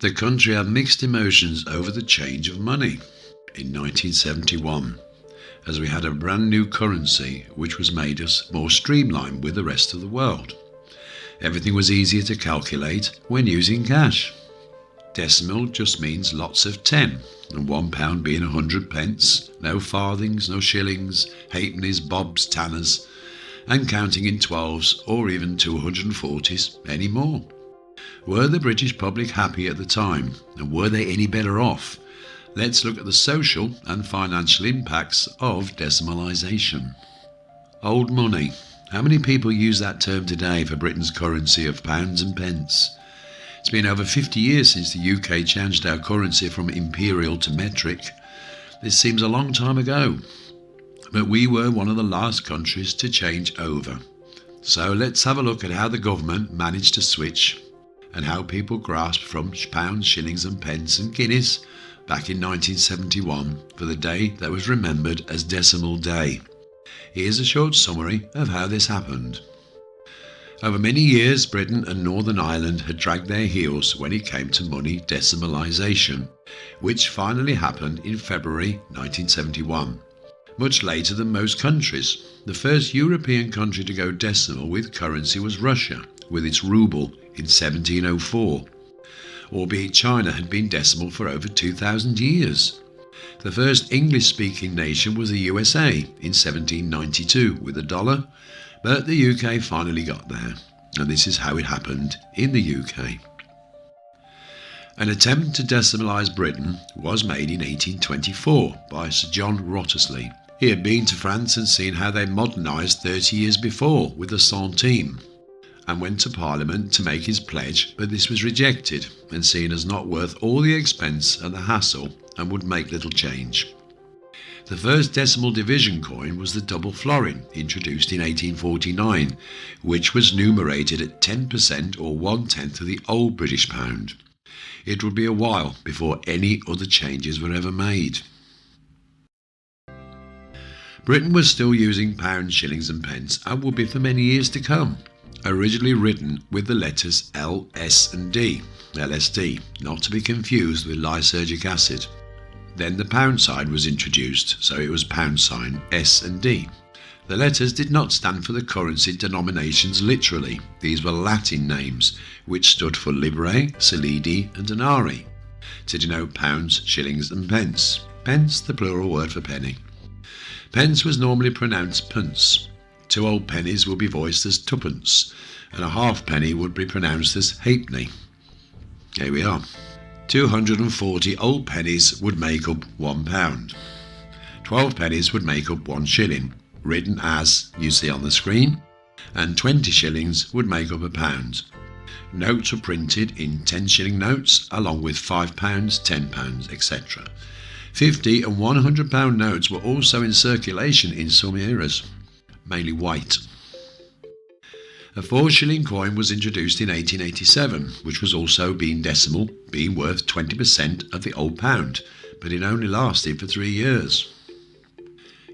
The country had mixed emotions over the change of money in 1971, as we had a brand new currency which was made us more streamlined with the rest of the world. Everything was easier to calculate when using cash. Decimal just means lots of 10, and £1 being 100 pence, no farthings, no shillings, halfpennies, bobs, tanners, and counting in 12s or even 240s anymore. Were the British public happy at the time, and were they any better off? Let's look at the social and financial impacts of decimalisation. Old money. How many people use that term today for Britain's currency of pounds and pence? It's been over 50 years since the UK changed our currency from imperial to metric. This seems a long time ago, but we were one of the last countries to change over. So let's have a look at how the government managed to switch and how people grasped from pounds, shillings and pence and guineas back in 1971 for the day that was remembered as Decimal Day. Here's a short summary of how this happened. Over many years, Britain and Northern Ireland had dragged their heels when it came to money decimalisation, which finally happened in February 1971. Much later than most countries. The first European country to go decimal with currency was Russia, with its ruble in 1704, albeit China had been decimal for over 2,000 years. The first English-speaking nation was the USA in 1792 with the dollar, but the UK finally got there, and this is how it happened in the UK. An attempt to decimalise Britain was made in 1824 by Sir John Wriothesley. He had been to France and seen how they modernised 30 years before with the centime, and went to Parliament to make his pledge, but this was rejected and seen as not worth all the expense and the hassle and would make little change. The first decimal division coin was the double florin, introduced in 1849, which was numerated at 10% or 1/10 of the old British pound. It would be a while before any other changes were ever made. Britain was still using pounds, shillings and pence and would be for many years to come. Originally written with the letters L, S and D, LSD, not to be confused with lysergic acid. Then the pound sign was introduced, so it was pound sign S and D. The letters did not stand for the currency denominations literally. These were Latin names, which stood for liberae, solidi and denari, to denote pounds, shillings and pence. Pence, the plural word for penny. Pence was normally pronounced punce. 2 old pennies would be voiced as twopence, and a halfpenny would be pronounced as halfpenny. Here we are. 240 old pennies would make up £1. 12 pennies would make up 1 shilling, written as you see on the screen, and 20 shillings would make up £1. Notes were printed in 10 shilling notes, along with £5, £10, etc. 50 and £100 notes were also in circulation in some eras, mainly white. A 4 shilling coin was introduced in 1887, which was also being decimal, being worth 20% of the old pound, but it only lasted for 3 years.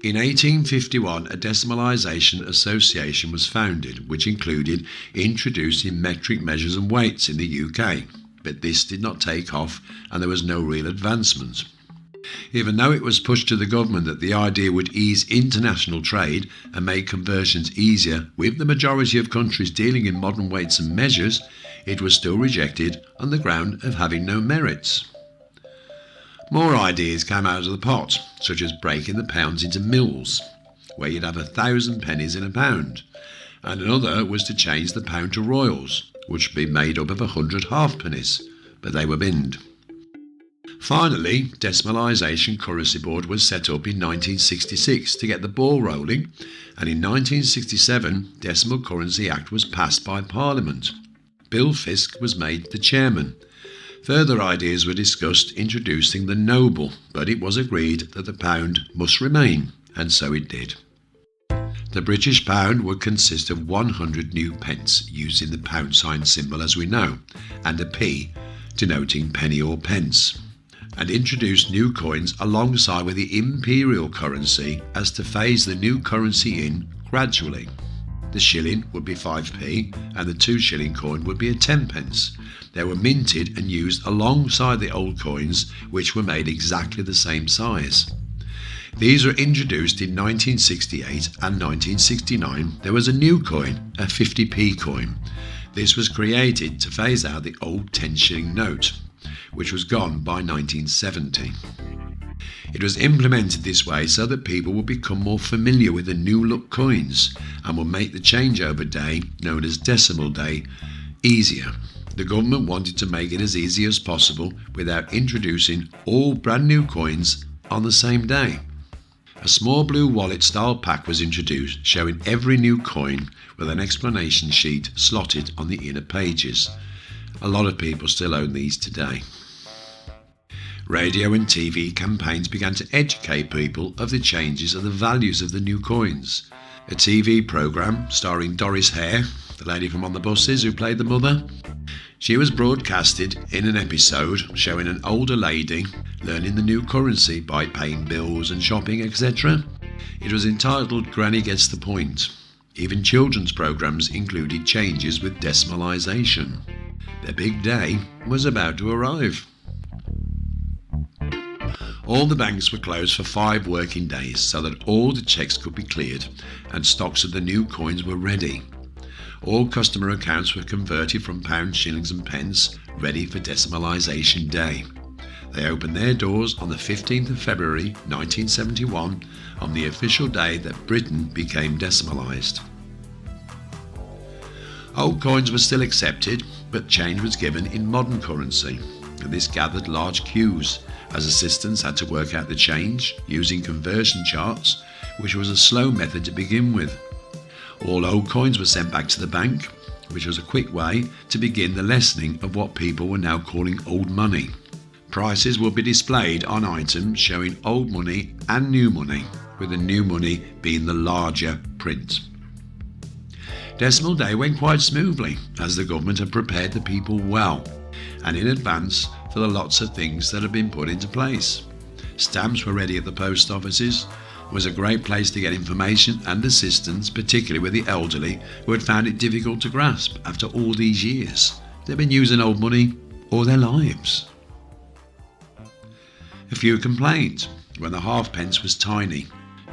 In 1851, a Decimalisation Association was founded, which included introducing metric measures and weights in the UK, but this did not take off and there was no real advancement. Even though it was pushed to the government that the idea would ease international trade and make conversions easier, with the majority of countries dealing in modern weights and measures, it was still rejected on the ground of having no merits. More ideas came out of the pot, such as breaking the pounds into mills, where you'd have 1,000 pennies in a pound, and another was to change the pound to royals, which would be made up of 100 halfpennies, but they were binned. Finally, Decimalisation Currency Board was set up in 1966 to get the ball rolling, and in 1967 Decimal Currency Act was passed by Parliament. Bill Fisk was made the chairman. Further ideas were discussed introducing the noble, but it was agreed that the pound must remain, and so it did. The British pound would consist of 100 new pence, using the pound sign symbol as we know, and a P, denoting penny or pence, and introduced new coins alongside with the imperial currency as to phase the new currency in gradually. The shilling would be 5p and the 2 shilling coin would be a 10 pence. They were minted and used alongside the old coins, which were made exactly the same size. These were introduced in 1968 and 1969. There was a new coin, a 50p coin. This was created to phase out the old 10 shilling note, which was gone by 1970. It was implemented this way so that people would become more familiar with the new look coins and would make the changeover day, known as decimal day, easier. The government wanted to make it as easy as possible without introducing all brand new coins on the same day. A small blue wallet style pack was introduced showing every new coin with an explanation sheet slotted on the inner pages. A lot of people still own these today. Radio and TV campaigns began to educate people of the changes and the values of the new coins. A TV programme starring Doris Hare, the lady from On the Buses who played the mother, she was broadcasted in an episode showing an older lady learning the new currency by paying bills and shopping, etc. It was entitled Granny Gets the Point. Even children's programmes included changes with decimalisation. The big day was about to arrive. All the banks were closed for 5 working days so that all the cheques could be cleared and stocks of the new coins were ready. All customer accounts were converted from pounds, shillings and pence, ready for Decimalisation Day. They opened their doors on the 15th of February 1971, on the official day that Britain became decimalised. Old coins were still accepted, but change was given in modern currency, and this gathered large queues, as assistants had to work out the change using conversion charts, which was a slow method to begin with. All old coins were sent back to the bank, which was a quick way to begin the lessening of what people were now calling old money. Prices will be displayed on items showing old money and new money, with the new money being the larger print. Decimal Day went quite smoothly, as the government had prepared the people well and in advance for the lots of things that had been put into place. Stamps were ready at the post offices. It was a great place to get information and assistance, particularly with the elderly who had found it difficult to grasp after all these years. They'd been using old money all their lives. A few complained when the halfpence was tiny.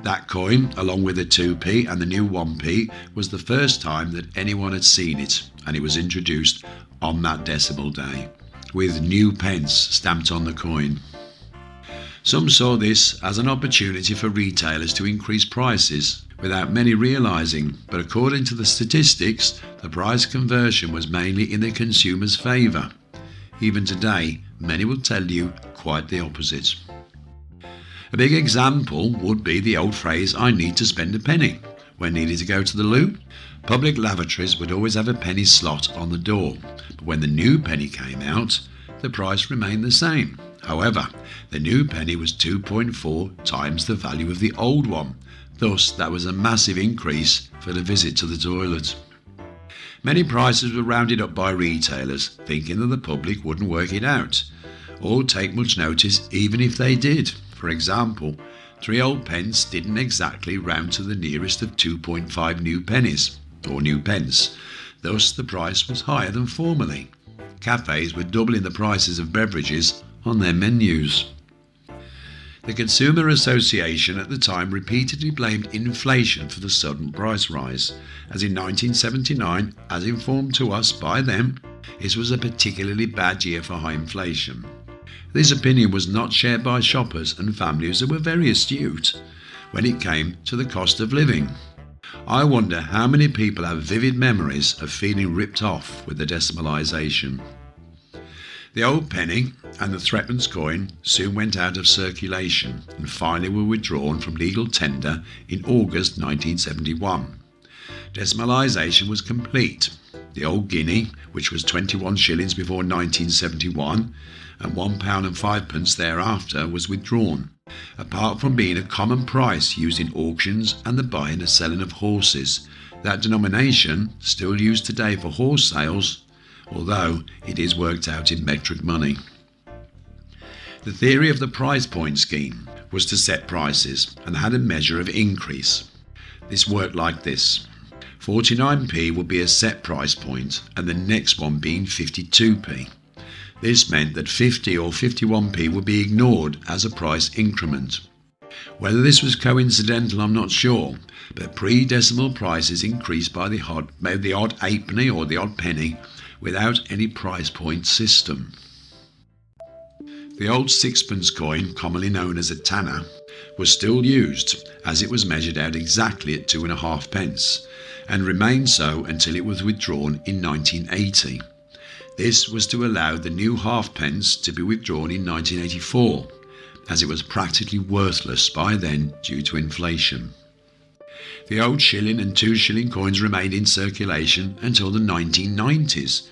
That coin, along with the 2p and the new 1p, was the first time that anyone had seen it, and it was introduced on that decimal day, with new pence stamped on the coin. Some saw this as an opportunity for retailers to increase prices, without many realising, but according to the statistics, the price conversion was mainly in the consumer's favour. Even today, many will tell you quite the opposite. A big example would be the old phrase, "I need to spend a penny," when needed to go to the loo. Public lavatories would always have a penny slot on the door, but when the new penny came out, the price remained the same. However, the new penny was 2.4 times the value of the old one. Thus, that was a massive increase for the visit to the toilet. Many prices were rounded up by retailers, thinking that the public wouldn't work it out or take much notice even if they did. For example, 3 old pence didn't exactly round to the nearest of 2.5 new pennies, or new pence. Thus, the price was higher than formerly. Cafes were doubling the prices of beverages on their menus. The Consumer Association at the time repeatedly blamed inflation for the sudden price rise, as in 1979, as informed to us by them, it was a particularly bad year for high inflation. This opinion was not shared by shoppers and families who were very astute when it came to the cost of living. I wonder how many people have vivid memories of feeling ripped off with the decimalisation. The old penny and the threepence coin soon went out of circulation and finally were withdrawn from legal tender in August 1971. Decimalisation was complete. The old guinea, which was 21 shillings before 1971 and £1 and 5p thereafter, was withdrawn. Apart from being a common price used in auctions and the buying and selling of horses, that denomination still used today for horse sales, although it is worked out in metric money. The theory of the price point scheme was to set prices and had a measure of increase. This worked like this. 49p would be a set price point and the next one being 52p. This meant that 50 or 51p would be ignored as a price increment. Whether this was coincidental I'm not sure, but pre-decimal prices increased by the odd halfpenny or the odd penny without any price point system. The old sixpence coin, commonly known as a tanner, was still used as it was measured out exactly at 2.5 pence and remained so until it was withdrawn in 1980. This was to allow the new halfpence to be withdrawn in 1984, as it was practically worthless by then due to inflation. The old shilling and 2 shilling coins remained in circulation until the 1990s,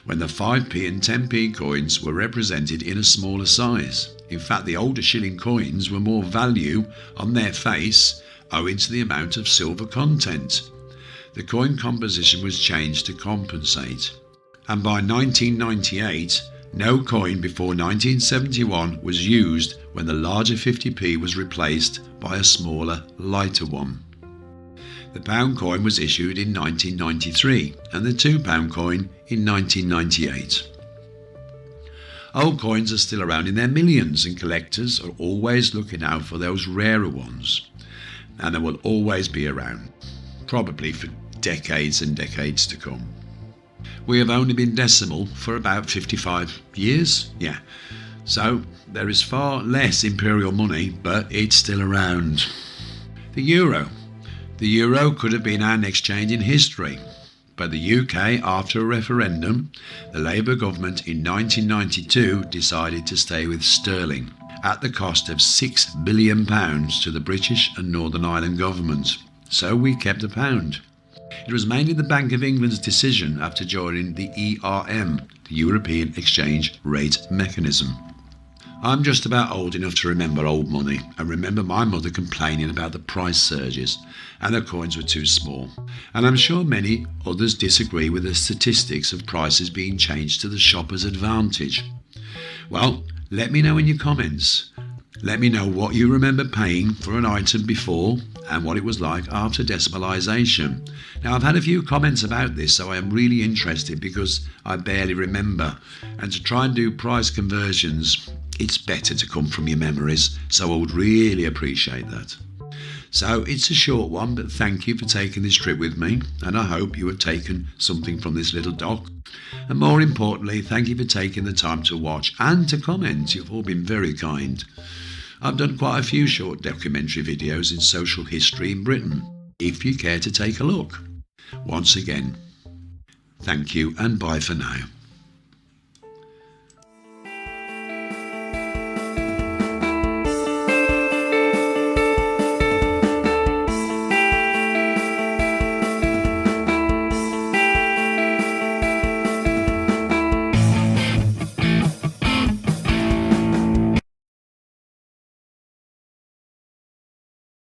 when the 5p and 10p coins were represented in a smaller size. In fact, the older shilling coins were more value on their face owing to the amount of silver content. The coin composition was changed to compensate, and by 1998, no coin before 1971 was used when the larger 50p was replaced by a smaller, lighter one. The pound coin was issued in 1993 and the £2 coin in 1998. Old coins are still around in their millions and collectors are always looking out for those rarer ones, and they will always be around, probably for decades and decades to come. We have only been decimal for about 55 years, so there is far less imperial money, but it's still around. The euro. The euro could have been our next change in history, but the UK, after a referendum, the Labour government in 1992 decided to stay with sterling at the cost of £6 billion to the British and Northern Ireland government. So we kept the pound. It was mainly the Bank of England's decision after joining the ERM, the European Exchange Rate Mechanism. I'm just about old enough to remember old money and remember my mother complaining about the price surges and the coins were too small. And I'm sure many others disagree with the statistics of prices being changed to the shopper's advantage. Well, let me know in your comments. Let me know what you remember paying for an item before and what it was like after decimalisation. Now, I've had a few comments about this, so I am really interested because I barely remember. And to try and do price conversions, it's better to come from your memories, so I would really appreciate that. So it's a short one, but thank you for taking this trip with me, and I hope you have taken something from this little doc. And more importantly, thank you for taking the time to watch and to comment. You've all been very kind. I've done quite a few short documentary videos in social history in Britain, if you care to take a look. Once again, thank you and bye for now.